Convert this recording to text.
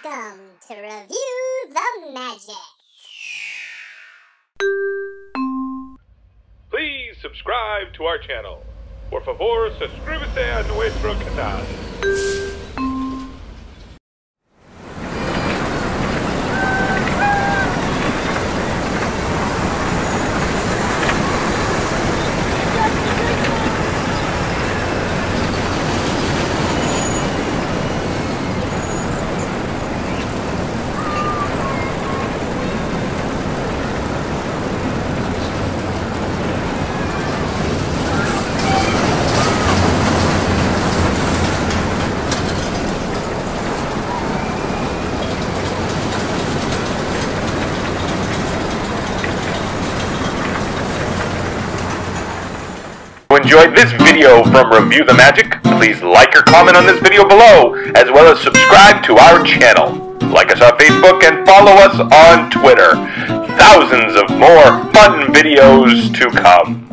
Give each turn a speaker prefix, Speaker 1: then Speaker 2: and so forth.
Speaker 1: Welcome to Review the Magic.
Speaker 2: Please subscribe to our channel. Por favor, suscríbete a nuestro canal. Enjoyed this video from Review the Magic, please like or comment on this video below, as well as subscribe to our channel. Like us on Facebook and follow us on Twitter. Thousands of more fun videos to come.